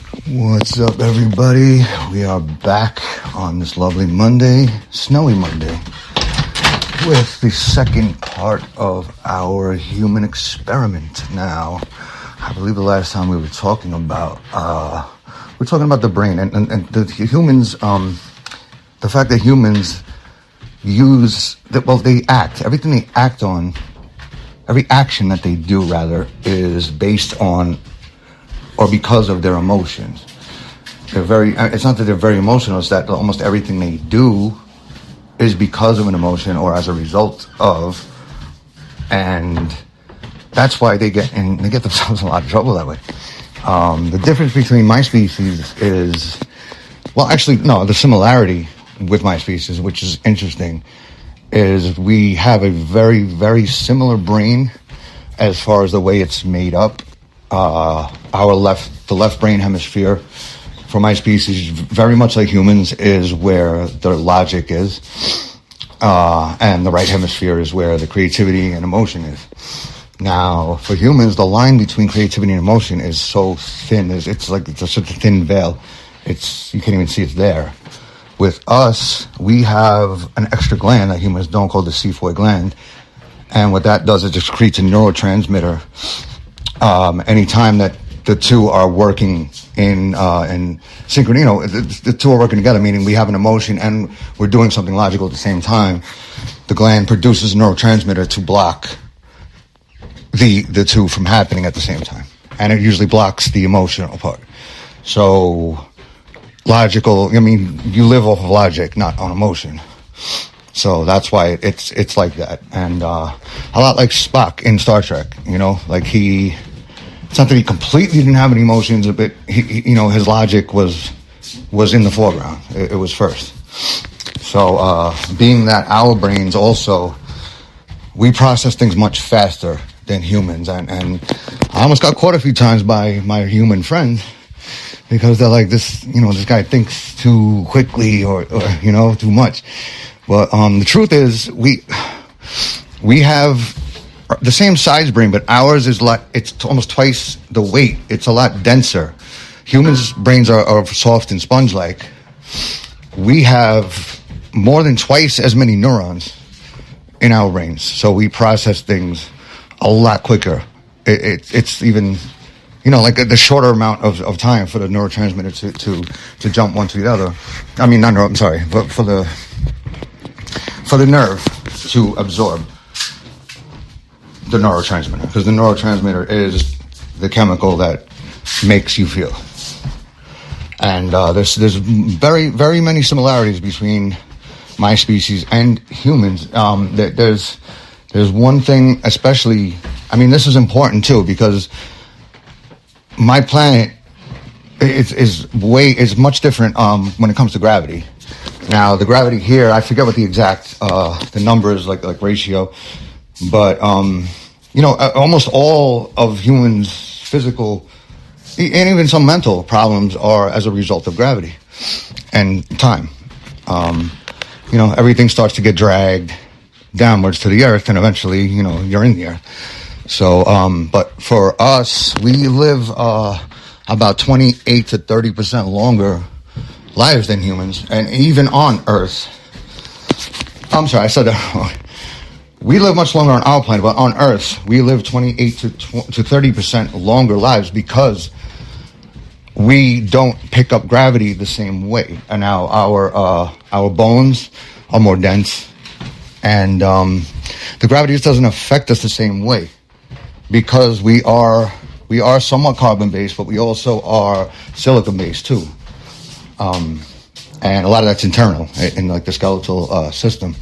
What's up, everybody? We are back on this lovely Monday, snowy Monday, with the second part of our human experiment. Now, I believe the last time we were talking about the brain and the humans, the fact that humans they act. Everything they act on, every action that they do, rather, is based on or because of their emotions. It's not that they're very emotional, it's that almost everything they do is because of an emotion or as a result of, and that's why they get themselves in a lot of trouble that way. The difference between my species is, the similarity with my species, which is interesting, is we have a very, very similar brain as far as the way it's made up. The left brain hemisphere for my species, very much like humans, is where the logic is, and the right hemisphere is where the creativity and emotion is. Now, for humans, the line between creativity and emotion is so thin. It's such a thin veil. You can't even see it's there. With us, we have an extra gland that humans don't, called the C4 gland, and what that does is just creates a neurotransmitter. Anytime that the two are working in synchrony, the two are working together, meaning we have an emotion and we're doing something logical at the same time, the gland produces a neurotransmitter to block the two from happening at the same time. And it usually blocks the emotional part. So, you live off of logic, not on emotion. So that's why it's like that. And a lot like Spock in Star Trek, it's not that he completely didn't have any emotions, but his logic was in the foreground. It was first. So being that our brains also, we process things much faster than humans. And I almost got caught a few times by my human friends because they're like, this guy thinks too quickly or too much. But the truth is, we have the same size brain, but ours is it's almost twice the weight. It's a lot denser. Humans' brains are soft and sponge-like. We have more than twice as many neurons in our brains, so we process things a lot quicker. It's even, the shorter amount of time for the neurotransmitter to jump one to the other. But for the nerve to absorb the neurotransmitter, because the neurotransmitter is the chemical that makes you feel. And there's very, very many similarities between my species and humans. There's one thing especially, this is important too, because my planet is much different when it comes to gravity. Now, the gravity here, I forget what the exact the numbers, like ratio, but almost all of humans' physical and even some mental problems are as a result of gravity and time. Everything starts to get dragged downwards to the earth, and eventually, you're in the earth. So, but for us, we live about 28 to 30% longer lives than humans, and even on Earth. I'm sorry, I said that wrong. We live much longer on our planet, but on Earth, we live 28 to 30% longer lives because we don't pick up gravity the same way. And now our bones are more dense, and the gravity just doesn't affect us the same way because we are somewhat carbon-based, but we also are silicon-based too. And a lot of that's internal in the skeletal system.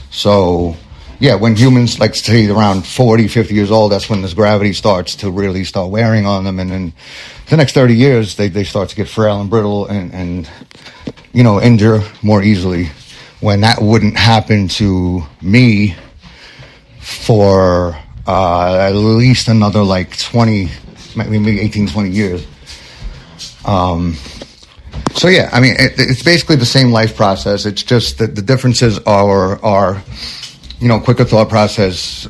So, yeah, when humans, say around 40, 50 years old, that's when this gravity starts to really start wearing on them. And then the next 30 years, they start to get frail and brittle and injure more easily. When that wouldn't happen to me for at least another 20, maybe 18, 20 years. So yeah, it's basically the same life process. It's just that the differences are quicker thought process,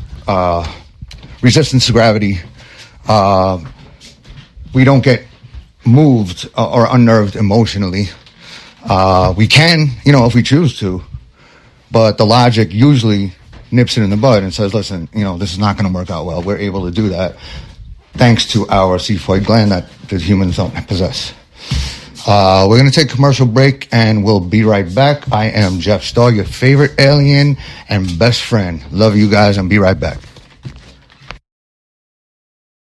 resistance to gravity. We don't get moved or unnerved emotionally. We can, if we choose to, but the logic usually nips it in the bud and says, listen, this is not going to work out well. We're able to do that thanks to our xiphoid gland that the humans don't possess. We're going to take a commercial break and we'll be right back. I am Jeff Stahl, your favorite alien and best friend. Love you guys and be right back.